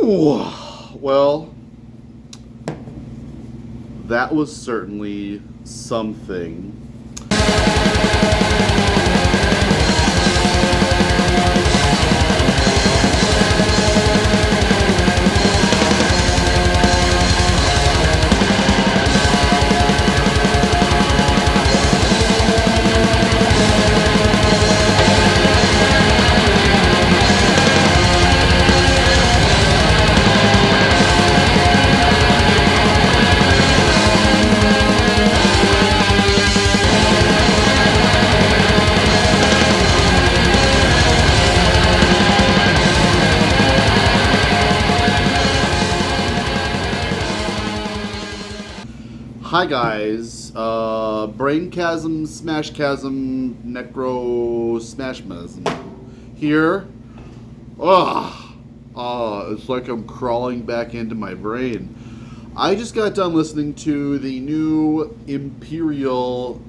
Ooh, well, that was certainly something. Hi guys, Brain Chasm, Smash Chasm, Necro Smashmasm here. It's like I'm crawling back into my brain. I just got done listening to the new Imperial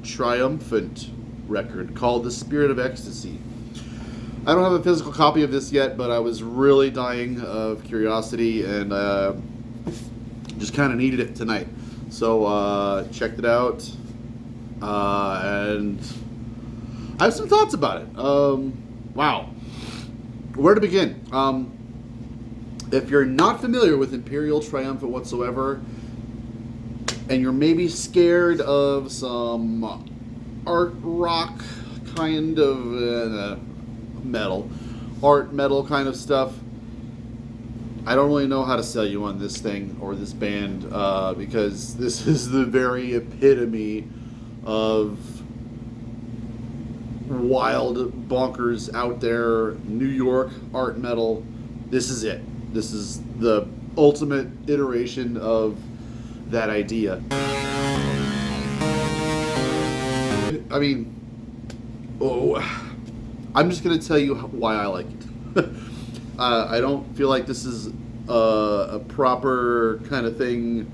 Triumphant record called The Spirit of Ecstasy. I don't have a physical copy of this yet, but I was really dying of curiosity and just kind of needed it tonight. So checked it out, and I have some thoughts about it. Wow, where to begin? If you're not familiar with Imperial Triumphant whatsoever, and you're maybe scared of some art rock kind of art metal kind of stuff, I don't really know how to sell you on this thing or this band because this is the very epitome of wild, bonkers, out there New York art metal. This is it. This is the ultimate iteration of that idea. I mean, I'm just going to tell you why I like it. I don't feel like this is a proper kind of thing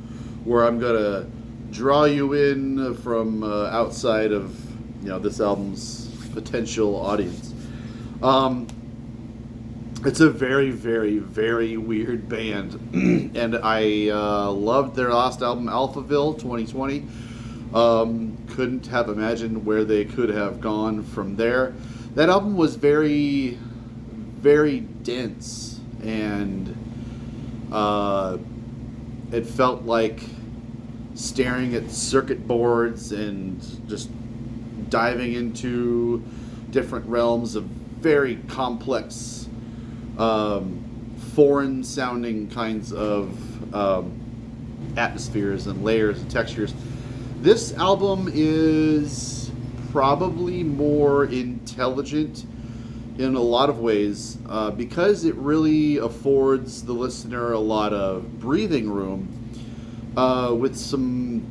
where I'm gonna draw you in from outside of this album's potential audience. It's a very, very, very weird band, and I loved their last album, Alphaville 2020. Couldn't have imagined where they could have gone from there. That album was very, very dense, and it felt like staring at circuit boards and just diving into different realms of very complex, foreign sounding kinds of atmospheres and layers and textures. This album is probably more intelligent in a lot of ways because it really affords the listener a lot of breathing room with some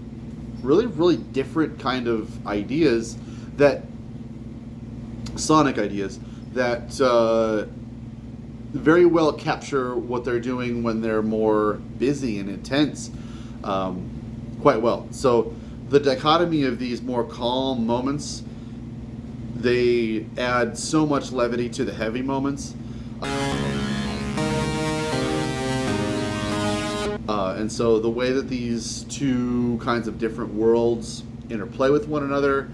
really, really different kind of ideas, that sonic ideas that very well capture what they're doing when they're more busy and intense quite well. So the dichotomy of these more calm moments, they add so much levity to the heavy moments. And so the way that these two kinds of different worlds interplay with one another,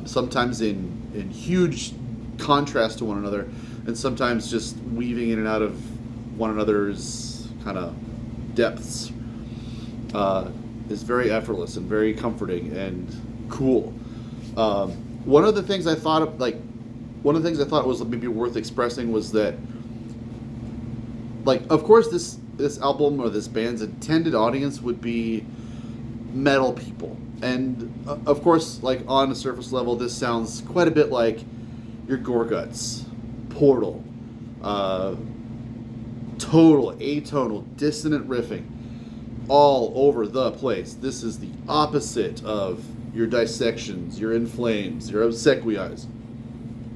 sometimes in huge contrast to one another, and sometimes just weaving in and out of one another's kind of depths, is very effortless and very comforting and cool. One of the things I thought was maybe worth expressing was that, like, of course, this album or this band's intended audience would be metal people, and of course, like, on a surface level, this sounds quite a bit like your Gorguts, Portal, total atonal, dissonant riffing, all over the place. This is the opposite of your Dissections, your In Flames, your Obsequies.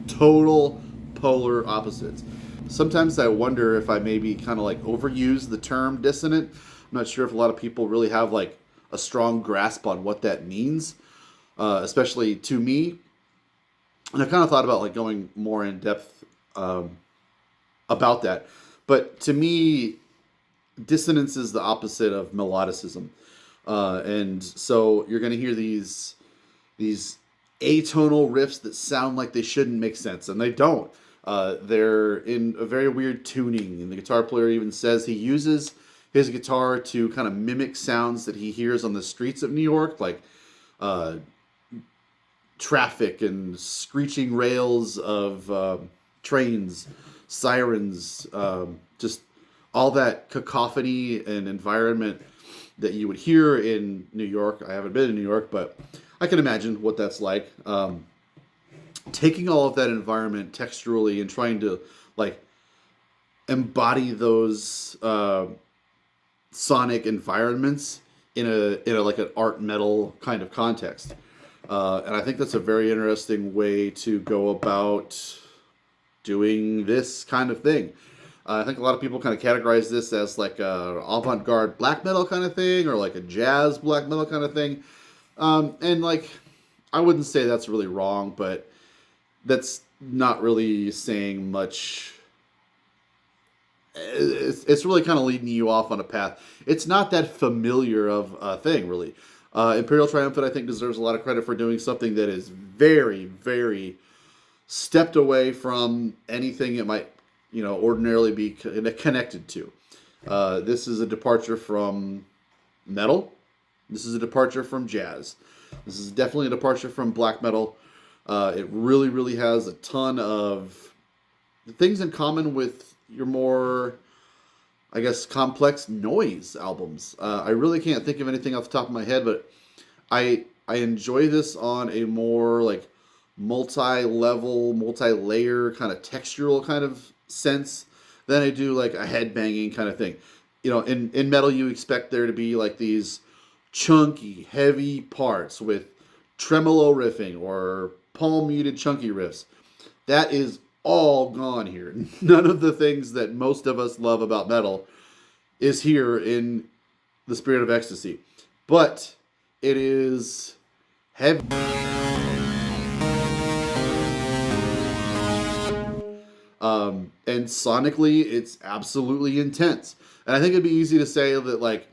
Total polar opposites. Sometimes I wonder if I maybe kind of like overuse the term dissonant. I'm not sure if a lot of people really have like a strong grasp on what that means, especially to me. And I've kind of thought about like going more in depth about that. But to me, dissonance is the opposite of melodicism, and so you're going to hear these atonal riffs that sound like they shouldn't make sense, and they don't. They're in a very weird tuning, and the guitar player even says he uses his guitar to kind of mimic sounds that he hears on the streets of New York, like uh, traffic and screeching rails of trains, sirens, just all that cacophony and environment that you would hear in New York. I haven't been in New York, but I can imagine what that's like. Taking all of that environment texturally and trying to like embody those sonic environments in a like an art metal kind of context. And I think that's a very interesting way to go about doing this kind of thing. I think a lot of people kind of categorize this as like a avant-garde black metal kind of thing, or like a jazz black metal kind of thing. And like, I wouldn't say that's really wrong, but that's not really saying much. It's really kind of leading you off on a path. It's not that familiar of a thing, really. Imperial Triumphant, I think, deserves a lot of credit for doing something that is very, very stepped away from anything it might, ordinarily be connected to. This is a departure from metal. This is a departure from jazz. This is definitely a departure from black metal. It really, really has a ton of things in common with your more, I guess, complex noise albums. I really can't think of anything off the top of my head, but I enjoy this on a more like multi-level, multi-layer kind of textural kind of sense than I do like a headbanging kind of thing. In metal you expect there to be like these chunky, heavy parts with tremolo riffing or palm muted chunky riffs. That is all gone here. None of the things that most of us love about metal is here in the Spirit of Ecstasy. But it is heavy. And sonically, it's absolutely intense. And I think it'd be easy to say that, like,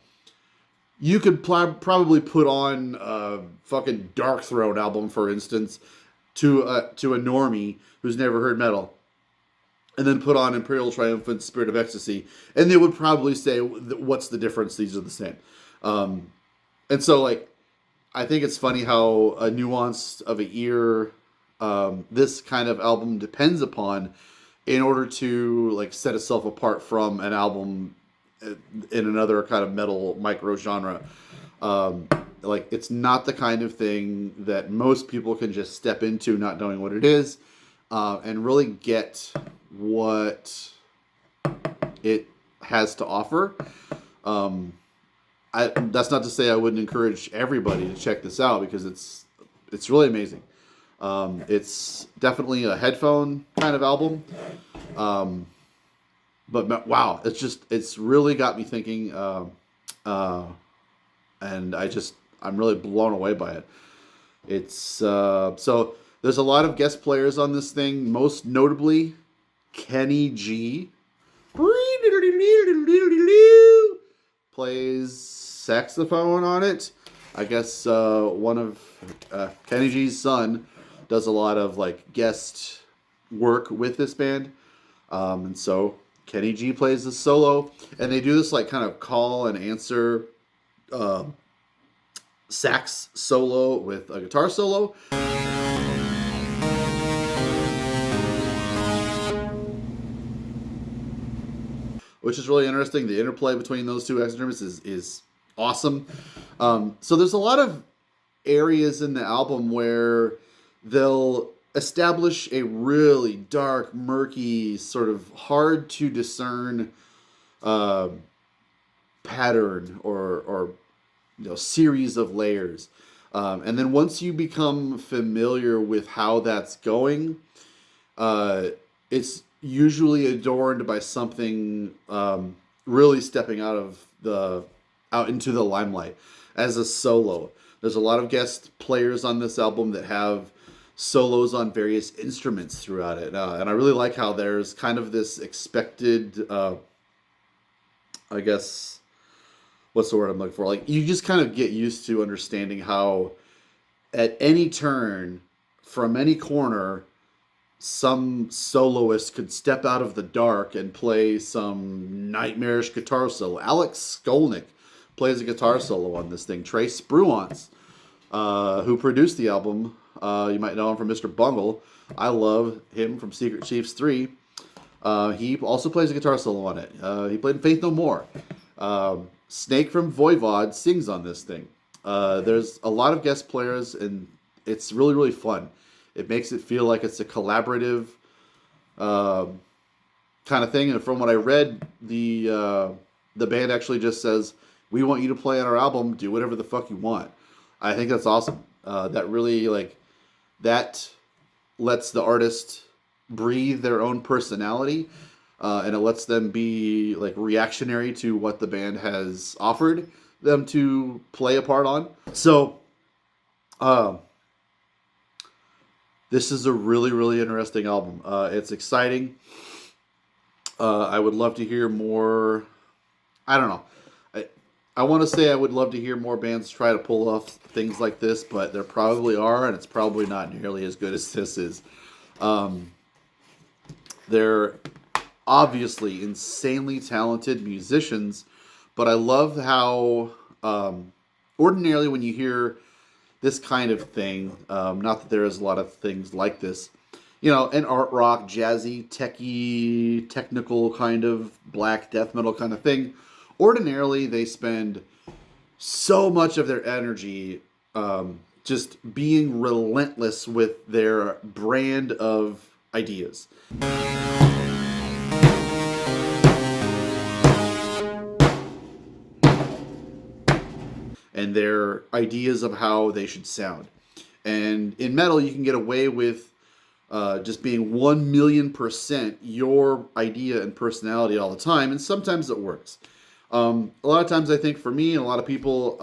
you could probably put on a fucking Dark Throne album, for instance, to a normie who's never heard metal, and then put on Imperial Triumphant, Spirit of Ecstasy, and they would probably say, what's the difference? These are the same. And so, like, I think it's funny how a nuance of a ear this kind of album depends upon in order to, like, set itself apart from an album in another kind of metal micro genre. Like, it's not the kind of thing that most people can just step into not knowing what it is, and really get what it has to offer. That's not to say I wouldn't encourage everybody to check this out, because it's really amazing. It's definitely a headphone kind of album. But wow, it's really got me thinking, and I'm really blown away by it. It's so there's a lot of guest players on this thing, most notably Kenny G plays saxophone on it. I guess one of Kenny G's son does a lot of like guest work with this band, and so Kenny G plays the solo, and they do this like kind of call and answer sax solo with a guitar solo. Which is really interesting. The interplay between those two instruments is awesome. So there's a lot of areas in the album where they'll establish a really dark, murky, sort of hard to discern pattern or series of layers. And then once you become familiar with how that's going, it's usually adorned by something really stepping out into the limelight as a solo. There's a lot of guest players on this album that have solos on various instruments throughout it. And I really like how there's kind of this expected, I guess, what's the word I'm looking for? Like, you just kind of get used to understanding how at any turn, from any corner, some soloist could step out of the dark and play some nightmarish guitar solo. Alex Skolnick plays a guitar solo on this thing. Trace Bruance, who produced the album, you might know him from Mr. Bungle. I love him from Secret Chiefs 3. He also plays a guitar solo on it. He played in Faith No More. Snake from Voivod sings on this thing. There's a lot of guest players, and it's really, really fun. It makes it feel like it's a collaborative kind of thing. And from what I read, the band actually just says, "We want you to play on our album. Do whatever the fuck you want." I think that's awesome. That really, like, that lets the artist breathe their own personality, and it lets them be like reactionary to what the band has offered them to play a part on. So, this is a really, really interesting album. It's exciting. I would love to hear more. I don't know. I want to say I would love to hear more bands try to pull off things like this, but there probably are, and it's probably not nearly as good as this is. They're obviously insanely talented musicians, but I love how ordinarily when you hear this kind of thing, not that there is a lot of things like this, you know, an art rock, jazzy, techie, technical kind of black death metal kind of thing, ordinarily they spend so much of their energy just being relentless with their brand of ideas. And their ideas of how they should sound. And in metal, you can get away with just being 1,000,000% your idea and personality all the time, and sometimes it works. A lot of times, I think for me and a lot of people,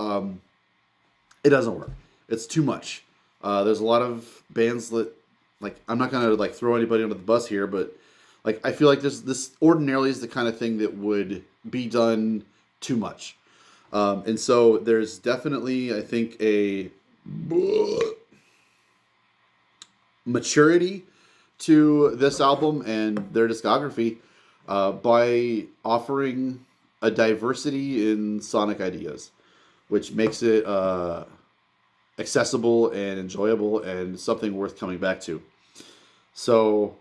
it doesn't work. It's too much. There's a lot of bands that, like, I'm not gonna like throw anybody under the bus here, but like I feel like this ordinarily is the kind of thing that would be done too much. And so there's definitely, I think, a maturity to this album and their discography by offering a diversity in sonic ideas, which makes it accessible and enjoyable and something worth coming back to. So,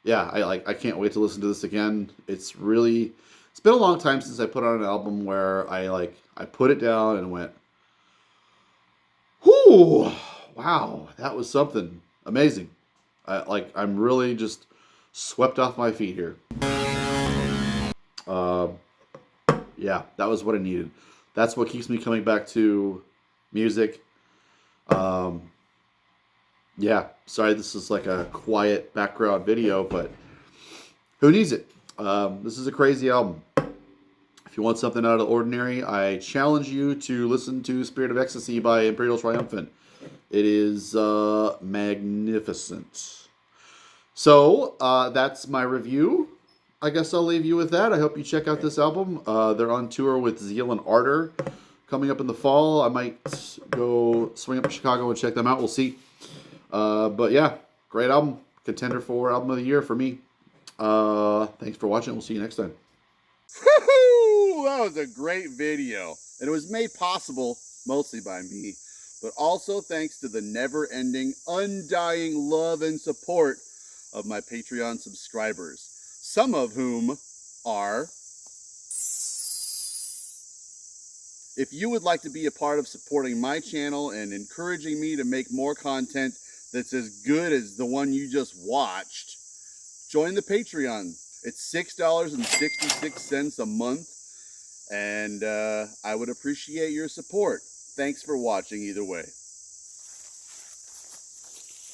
yeah, I can't wait to listen to this again. It's been a long time since I put on an album where I put it down and went, whoo, wow, that was something amazing. I'm really just swept off my feet here. Yeah, that was what I needed. That's what keeps me coming back to music. Yeah, sorry this is like a quiet background video, but who needs it? This is a crazy album. If you want something out of the ordinary, I challenge you to listen to Spirit of Ecstasy by Imperial Triumphant. It is magnificent. So, that's my review. I guess I'll leave you with that. I hope you check out this album. They're on tour with Zeal and Ardor coming up in the fall. I might go swing up to Chicago and check them out. We'll see. But yeah, great album. Contender for album of the year for me. Thanks for watching. We'll see you next time. Woohoo! That was a great video. And it was made possible mostly by me, but also thanks to the never-ending, undying love and support of my Patreon subscribers, some of whom are... If you would like to be a part of supporting my channel and encouraging me to make more content that's as good as the one you just watched, join the Patreon. It's $6.66 a month, and I would appreciate your support. Thanks for watching either way.